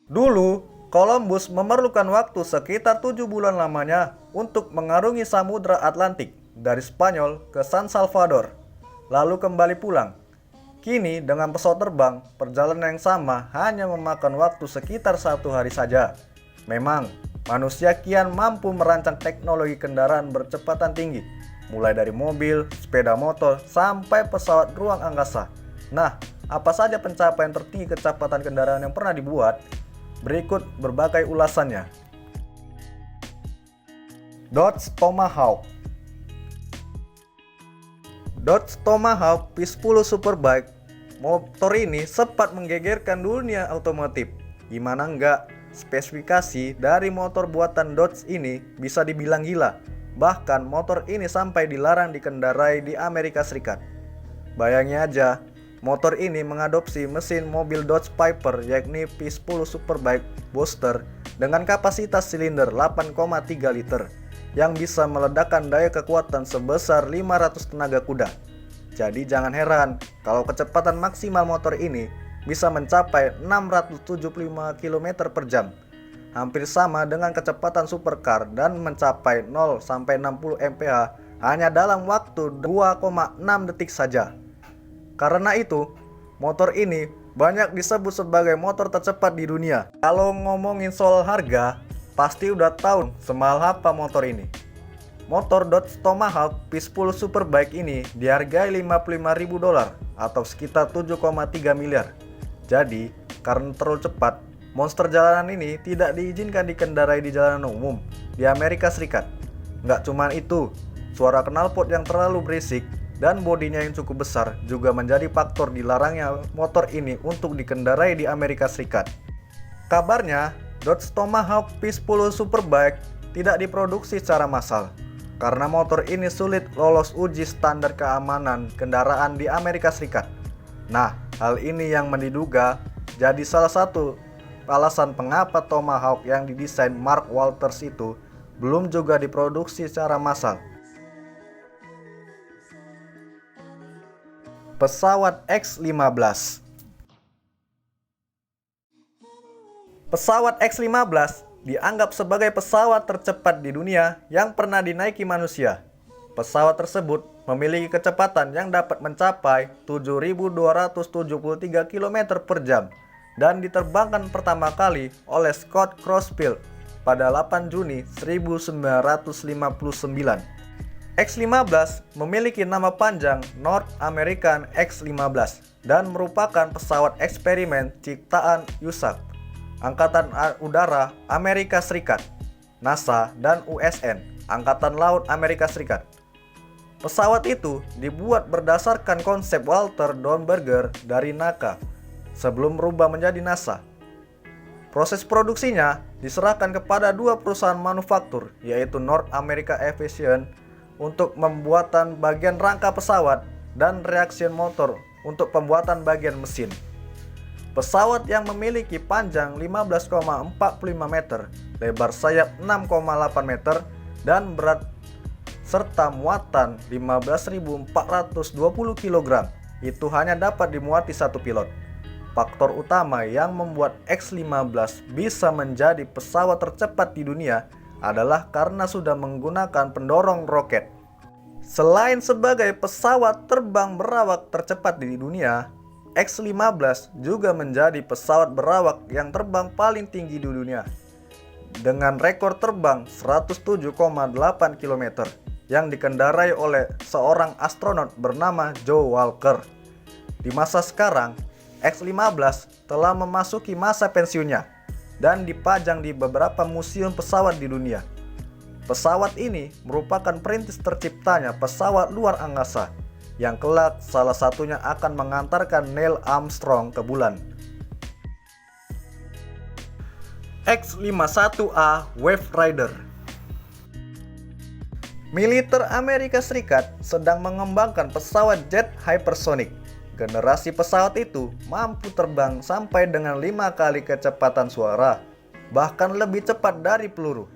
Dulu, Columbus memerlukan waktu sekitar 7 bulan lamanya untuk mengarungi Samudra Atlantik dari Spanyol ke San Salvador, lalu kembali pulang. Kini dengan pesawat terbang, perjalanan yang sama hanya memakan waktu sekitar 1 hari saja. Memang, manusia kian mampu merancang teknologi kendaraan berkecepatan tinggi, mulai dari mobil, sepeda motor, sampai pesawat ruang angkasa. Nah, apa saja pencapaian tertinggi kecepatan kendaraan yang pernah dibuat? Berikut berbagai ulasannya. Dodge Tomahawk. Dodge Tomahawk P10 Superbike. Motor ini sempat menggegerkan dunia otomotif. Gimana enggak, spesifikasi dari motor buatan Dodge ini bisa dibilang gila. Bahkan motor ini sampai dilarang dikendarai di Amerika Serikat. Bayangin aja, motor ini mengadopsi mesin mobil Dodge Viper yakni P10 Superbike Booster dengan kapasitas silinder 8,3 liter yang bisa meledakkan daya kekuatan sebesar 500 tenaga kuda. Jadi jangan heran kalau kecepatan maksimal motor ini bisa mencapai 675 km per jam. Hampir sama dengan kecepatan supercar dan mencapai 0 sampai 60 mph hanya dalam waktu 2,6 detik saja. Karena itu, motor ini banyak disebut sebagai motor tercepat di dunia. Kalau ngomongin soal harga, pasti udah tahu semahal apa motor ini. Motor Dodge Tomahawk P10 Superbike ini dihargai $55.000 atau sekitar 7,3 miliar. Jadi, karena terlalu cepat, monster jalanan ini tidak diizinkan dikendarai di jalanan umum di Amerika Serikat. Nggak cuma itu, suara knalpot yang terlalu berisik dan bodinya yang cukup besar juga menjadi faktor dilarangnya motor ini untuk dikendarai di Amerika Serikat. Kabarnya, Dodge Tomahawk P10 Superbike tidak diproduksi secara massal karena motor ini sulit lolos uji standar keamanan kendaraan di Amerika Serikat. Nah, hal ini yang diduga jadi salah satu alasan mengapa Tomahawk yang didesain Mark Walters itu belum juga diproduksi secara massal. Pesawat X-15. Pesawat X-15 dianggap sebagai pesawat tercepat di dunia yang pernah dinaiki manusia. Pesawat tersebut memiliki kecepatan yang dapat mencapai 7.273 km per jam dan diterbangkan pertama kali oleh Scott Crossfield pada 8 Juni 1959. X-15 memiliki nama panjang North American X-15 dan merupakan pesawat eksperimen ciptaan USAF, Angkatan Udara Amerika Serikat, NASA, dan USN, Angkatan Laut Amerika Serikat. Pesawat itu dibuat berdasarkan konsep Walter Dornberger dari NACA sebelum berubah menjadi NASA. Proses produksinya diserahkan kepada dua perusahaan manufaktur, yaitu North America Aviation untuk pembuatan bagian rangka pesawat dan Reaction Motor untuk pembuatan bagian mesin. Pesawat yang memiliki panjang 15,45 meter, lebar sayap 6,8 meter, dan berat serta muatan 15.420 kg itu hanya dapat dimuati satu pilot. Faktor utama yang membuat X-15 bisa menjadi pesawat tercepat di dunia adalah karena sudah menggunakan pendorong roket. Selain sebagai pesawat terbang berawak tercepat di dunia, X-15 juga menjadi pesawat berawak yang terbang paling tinggi di dunia dengan rekor terbang 107,8 km yang dikendarai oleh seorang astronot bernama Joe Walker. Di masa sekarang, X-15 telah memasuki masa pensiunnya dan dipajang di beberapa museum pesawat di dunia. Pesawat ini merupakan perintis terciptanya pesawat luar angkasa yang kelak salah satunya akan mengantarkan Neil Armstrong ke bulan. X-51A Wave Rider. Militer Amerika Serikat sedang mengembangkan pesawat jet hypersonic. Generasi pesawat itu mampu terbang sampai dengan 5 kali kecepatan suara, bahkan lebih cepat dari peluru.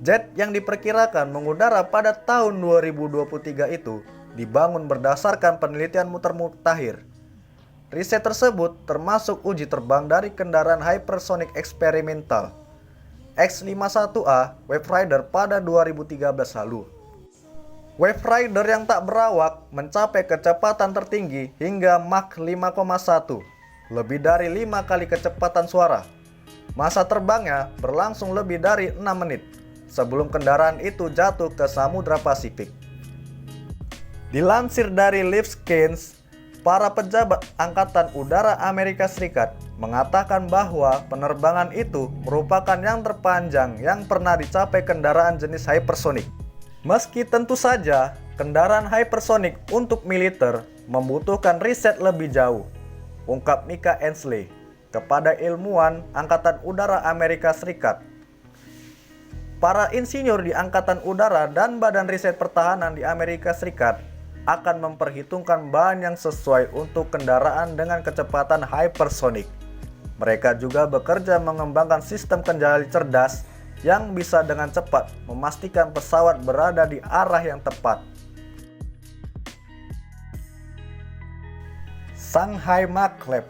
Jet yang diperkirakan mengudara pada tahun 2023 itu dibangun berdasarkan penelitian muter-mutakhir. Riset tersebut termasuk uji terbang dari kendaraan hypersonic eksperimental X-51A Wave Rider pada 2013 lalu. Wave Rider yang tak berawak mencapai kecepatan tertinggi hingga Mach 5,1, lebih dari 5 kali kecepatan suara. Masa terbangnya berlangsung lebih dari 6 menit sebelum kendaraan itu jatuh ke Samudra Pasifik. Dilansir dari Lifeskins, para pejabat Angkatan Udara Amerika Serikat mengatakan bahwa penerbangan itu merupakan yang terpanjang yang pernah dicapai kendaraan jenis hypersonic. Meski tentu saja kendaraan hypersonic untuk militer membutuhkan riset lebih jauh, ungkap Mika Ainsley kepada ilmuwan Angkatan Udara Amerika Serikat. Para insinyur di Angkatan Udara dan Badan Riset Pertahanan di Amerika Serikat akan memperhitungkan bahan yang sesuai untuk kendaraan dengan kecepatan hypersonic. Mereka juga bekerja mengembangkan sistem kendali cerdas yang bisa dengan cepat memastikan pesawat berada di arah yang tepat. Shanghai Maglev.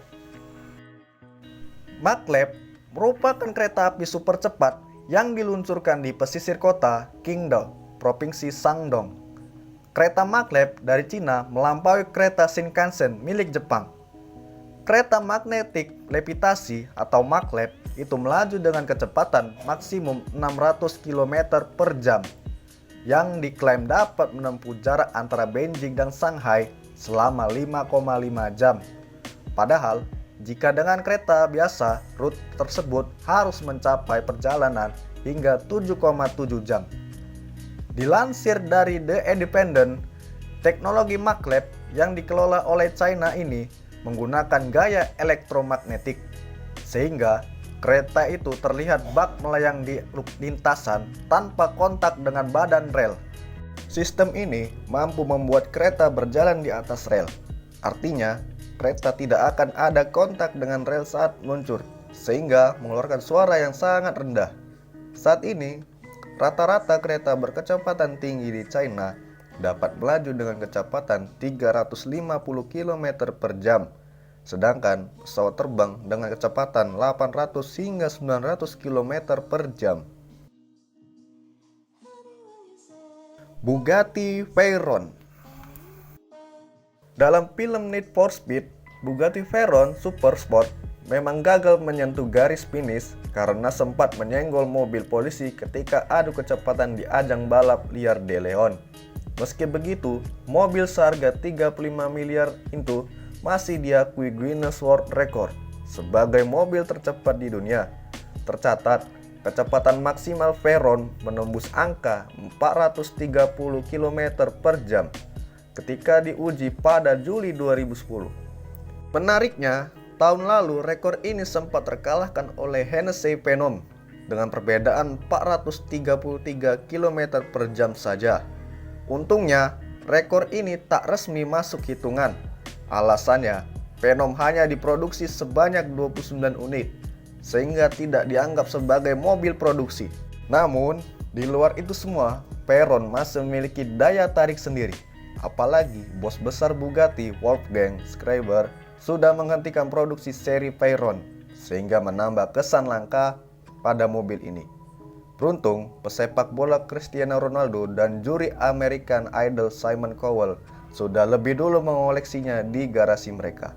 Maglev merupakan kereta api super cepat yang diluncurkan di pesisir kota Qingdao, Provinsi Shandong. Kereta Maglev dari Cina melampaui kereta Shinkansen milik Jepang. Kereta magnetik levitasi atau maglev itu melaju dengan kecepatan maksimum 600 km per jam yang diklaim dapat menempuh jarak antara Beijing dan Shanghai selama 5,5 jam. Padahal, jika dengan kereta biasa, rute tersebut harus mencapai perjalanan hingga 7,7 jam. Dilansir dari The Independent, teknologi maglev yang dikelola oleh China ini menggunakan gaya elektromagnetik, sehingga kereta itu terlihat bak melayang di lintasan tanpa kontak dengan badan rel. Sistem ini mampu membuat kereta berjalan di atas rel. Artinya, kereta tidak akan ada kontak dengan rel saat meluncur, sehingga mengeluarkan suara yang sangat rendah. Saat ini, rata-rata kereta berkecepatan tinggi di China dapat melaju dengan kecepatan 350 km per jam, sedangkan pesawat terbang dengan kecepatan 800 hingga 900 km per jam. Bugatti Veyron. Dalam film Need for Speed, Bugatti Veyron Super Sport memang gagal menyentuh garis finish karena sempat menyenggol mobil polisi ketika adu kecepatan di ajang balap liar De Leon. Meski begitu, mobil seharga 35 miliar itu masih diakui Guinness World Record sebagai mobil tercepat di dunia. Tercatat, kecepatan maksimal Veyron menembus angka 430 km per jam ketika diuji pada Juli 2010. Menariknya, tahun lalu rekor ini sempat terkalahkan oleh Hennessey Phenom dengan perbedaan 433 km per jam saja. Untungnya, rekor ini tak resmi masuk hitungan. Alasannya, Phenom hanya diproduksi sebanyak 29 unit, sehingga tidak dianggap sebagai mobil produksi. Namun, di luar itu semua, Veyron masih memiliki daya tarik sendiri. Apalagi bos besar Bugatti, Wolfgang Schreiber, sudah menghentikan produksi seri Veyron, sehingga menambah kesan langka pada mobil ini. Beruntung, pesepak bola Cristiano Ronaldo dan juri American Idol Simon Cowell sudah lebih dulu mengoleksinya di garasi mereka.